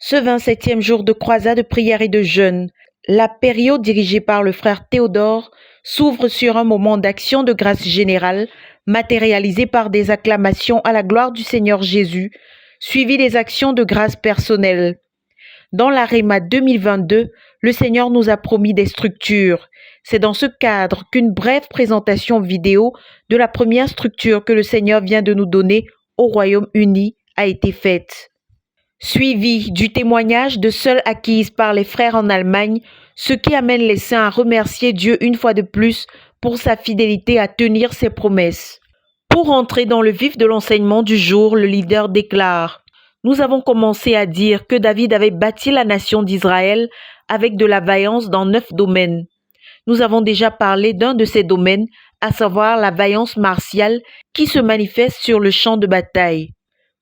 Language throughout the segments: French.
Ce 27e jour de croisade de prière et de jeûne, la période dirigée par le frère Théodore s'ouvre sur un moment d'action de grâce générale, matérialisé par des acclamations à la gloire du Seigneur Jésus, suivi des actions de grâce personnelles. Dans l'Aréma 2022, le Seigneur nous a promis des structures. C'est dans ce cadre qu'une brève présentation vidéo de la première structure que le Seigneur vient de nous donner au Royaume-Uni a été faite. Suivi du témoignage de seules acquises par les frères en Allemagne, ce qui amène les saints à remercier Dieu une fois de plus pour sa fidélité à tenir ses promesses. Pour entrer dans le vif de l'enseignement du jour, le leader déclare: nous avons commencé à dire que David avait bâti la nation d'Israël avec de la vaillance dans 9 domaines. Nous avons déjà parlé d'un de ces domaines, à savoir la vaillance martiale qui se manifeste sur le champ de bataille.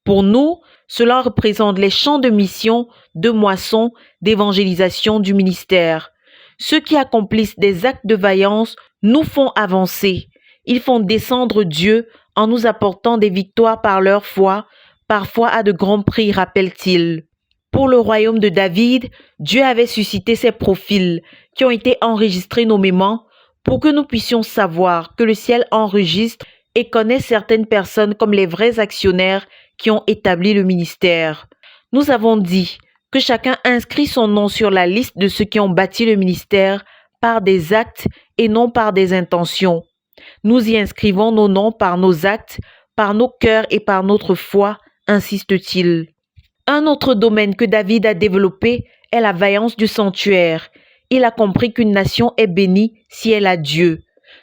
Pour nous, cela représente les champs de mission, de moisson, d'évangélisation du ministère. Ceux qui accomplissent des actes de vaillance nous font avancer. Ils font descendre Dieu en nous apportant des victoires par leur foi, parfois à de grands prix, rappelle-t-il. Pour le royaume de David, Dieu avait suscité ces profils qui ont été enregistrés nommément pour que nous puissions savoir que le ciel enregistre et connaît certaines personnes comme les vrais actionnaires qui ont établi le ministère. Nous avons dit que chacun inscrit son nom sur la liste de ceux qui ont bâti le ministère par des actes et non par des intentions. Nous y inscrivons nos noms par nos actes, par nos cœurs et par notre foi, insiste-t-il. Un autre domaine que David a développé est la vaillance du sanctuaire. Il a compris qu'une nation est bénie si elle a Dieu.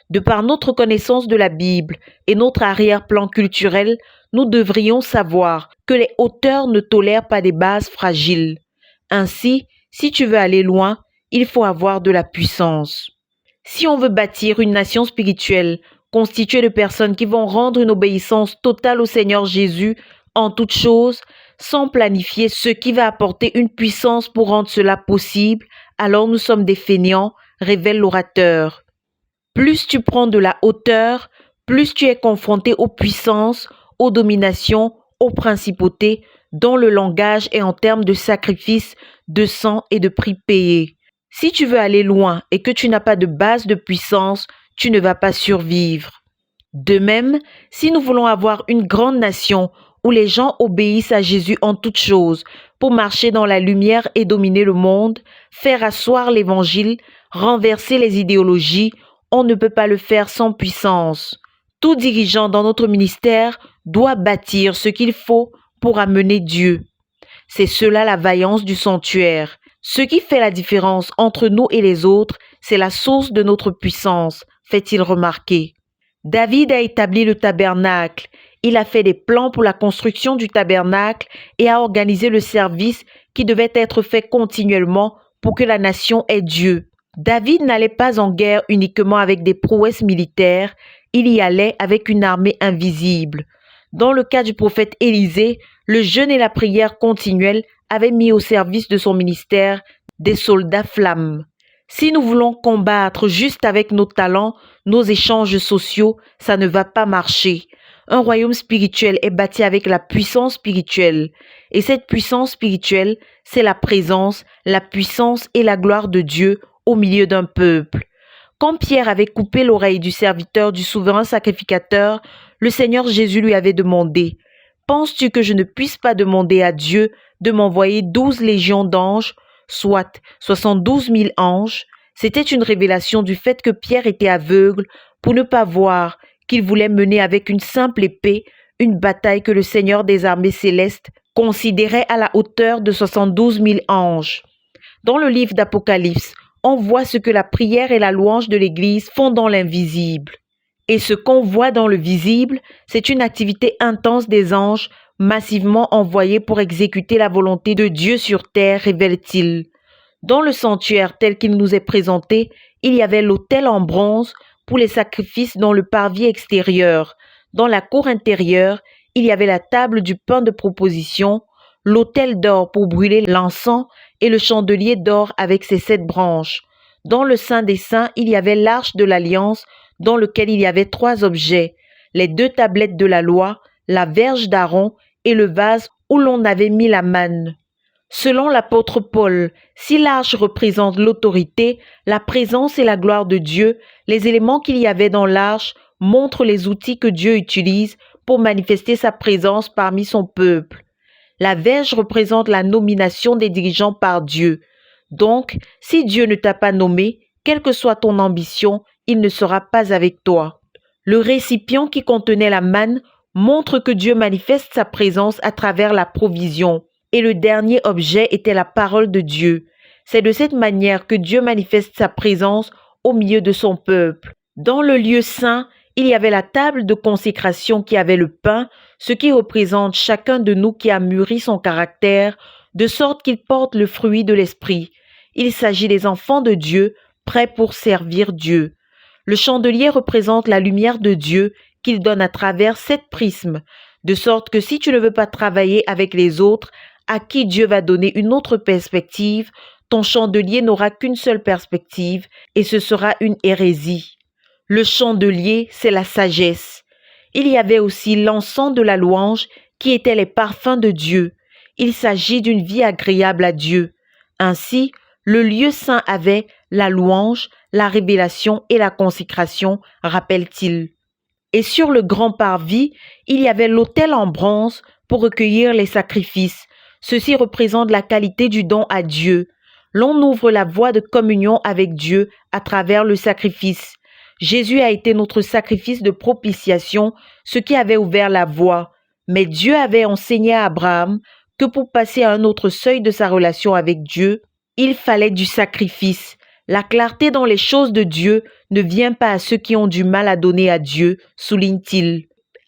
De par notre connaissance de la Bible et notre arrière-plan culturel, nous devrions savoir que les hauteurs ne tolèrent pas des bases fragiles. Ainsi, si tu veux aller loin, il faut avoir de la puissance. Si on veut bâtir une nation spirituelle constituée de personnes qui vont rendre une obéissance totale au Seigneur Jésus en toutes choses, sans planifier ce qui va apporter une puissance pour rendre cela possible, alors nous sommes des fainéants, révèle l'orateur. Plus tu prends de la hauteur, plus tu es confronté aux puissances, aux dominations, aux principautés, dont le langage est en termes de sacrifice, de sang et de prix payés. Si tu veux aller loin et que tu n'as pas de base de puissance, tu ne vas pas survivre. De même, si nous voulons avoir une grande nation où les gens obéissent à Jésus en toutes choses pour marcher dans la lumière et dominer le monde, faire asseoir l'évangile, renverser les idéologies, on ne peut pas le faire sans puissance. Tout dirigeant dans notre ministère doit bâtir ce qu'il faut pour amener Dieu. C'est cela la vaillance du sanctuaire. Ce qui fait la différence entre nous et les autres, c'est la source de notre puissance, fait-il remarquer. David a établi le tabernacle. Il a fait des plans pour la construction du tabernacle et a organisé le service qui devait être fait continuellement pour que la nation ait Dieu. David n'allait pas en guerre uniquement avec des prouesses militaires, il y allait avec une armée invisible. Dans le cas du prophète Élisée, le jeûne et la prière continuelle avaient mis au service de son ministère des soldats flammes. Si nous voulons combattre juste avec nos talents, nos échanges sociaux, ça ne va pas marcher. Un royaume spirituel est bâti avec la puissance spirituelle. Et cette puissance spirituelle, c'est la présence, la puissance et la gloire de Dieu au milieu d'un peuple. Quand Pierre avait coupé l'oreille du serviteur du souverain sacrificateur, le Seigneur Jésus lui avait demandé: « Penses-tu que je ne puisse pas demander à Dieu de m'envoyer 12 légions d'anges, soit 72 000 anges ?» C'était une révélation du fait que Pierre était aveugle pour ne pas voir qu'il voulait mener avec une simple épée une bataille que le Seigneur des armées célestes considérait à la hauteur de 72 000 anges. Dans le livre d'Apocalypse, on voit ce que la prière et la louange de l'Église font dans l'invisible. Et ce qu'on voit dans le visible, c'est une activité intense des anges massivement envoyés pour exécuter la volonté de Dieu sur terre, révèle-t-il. Dans le sanctuaire tel qu'il nous est présenté, il y avait l'autel en bronze pour les sacrifices dans le parvis extérieur. Dans la cour intérieure, il y avait la table du pain de proposition, l'autel d'or pour brûler l'encens et le chandelier d'or avec ses 7 branches. Dans le Saint des Saints, il y avait l'arche de l'Alliance dans lequel il y avait 3 objets, les 2 tablettes de la loi, la verge d'Aaron et le vase où l'on avait mis la manne. Selon l'apôtre Paul, si l'arche représente l'autorité, la présence et la gloire de Dieu, les éléments qu'il y avait dans l'arche montrent les outils que Dieu utilise pour manifester sa présence parmi son peuple. La verge représente la nomination des dirigeants par Dieu. Donc, si Dieu ne t'a pas nommé, quelle que soit ton ambition, il ne sera pas avec toi. Le récipient qui contenait la manne montre que Dieu manifeste sa présence à travers la provision. Et le dernier objet était la parole de Dieu. C'est de cette manière que Dieu manifeste sa présence au milieu de son peuple. Dans le lieu saint, il y avait la table de consécration qui avait le pain, ce qui représente chacun de nous qui a mûri son caractère, de sorte qu'il porte le fruit de l'esprit. Il s'agit des enfants de Dieu, prêts pour servir Dieu. Le chandelier représente la lumière de Dieu qu'il donne à travers 7 prismes, de sorte que si tu ne veux pas travailler avec les autres, à qui Dieu va donner une autre perspective, ton chandelier n'aura qu'une seule perspective et ce sera une hérésie. Le chandelier, c'est la sagesse. Il y avait aussi l'encens de la louange qui étaient les parfums de Dieu. Il s'agit d'une vie agréable à Dieu. Ainsi, le lieu saint avait la louange, la révélation et la consécration, rappelle-t-il. Et sur le grand parvis, il y avait l'autel en bronze pour recueillir les sacrifices. Ceci représente la qualité du don à Dieu. L'on ouvre la voie de communion avec Dieu à travers le sacrifice. Jésus a été notre sacrifice de propitiation, ce qui avait ouvert la voie. Mais Dieu avait enseigné à Abraham que pour passer à un autre seuil de sa relation avec Dieu, il fallait du sacrifice. La clarté dans les choses de Dieu ne vient pas à ceux qui ont du mal à donner à Dieu, souligne-t-il.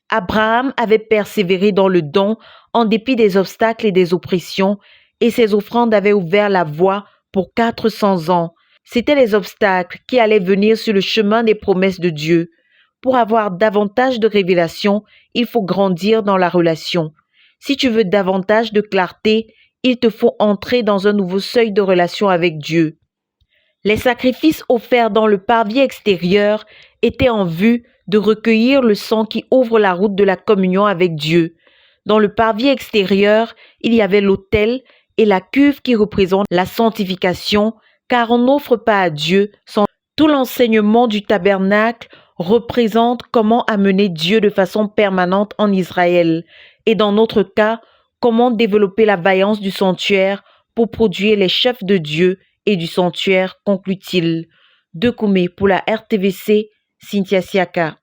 Abraham avait persévéré dans le don en dépit des obstacles et des oppressions, et ses offrandes avaient ouvert la voie pour 400 ans. C'étaient les obstacles qui allaient venir sur le chemin des promesses de Dieu. Pour avoir davantage de révélation, il faut grandir dans la relation. Si tu veux davantage de clarté, il te faut entrer dans un nouveau seuil de relation avec Dieu. Les sacrifices offerts dans le parvis extérieur étaient en vue de recueillir le sang qui ouvre la route de la communion avec Dieu. Dans le parvis extérieur, il y avait l'autel et la cuve qui représentent la sanctification, car on n'offre pas à Dieu sans tout l'enseignement du tabernacle représente comment amener Dieu de façon permanente en Israël. Et dans notre cas, comment développer la vaillance du sanctuaire pour produire les chefs de Dieu et du sanctuaire, conclut-il. De Koumé pour la RTVC, Cynthia Siaka.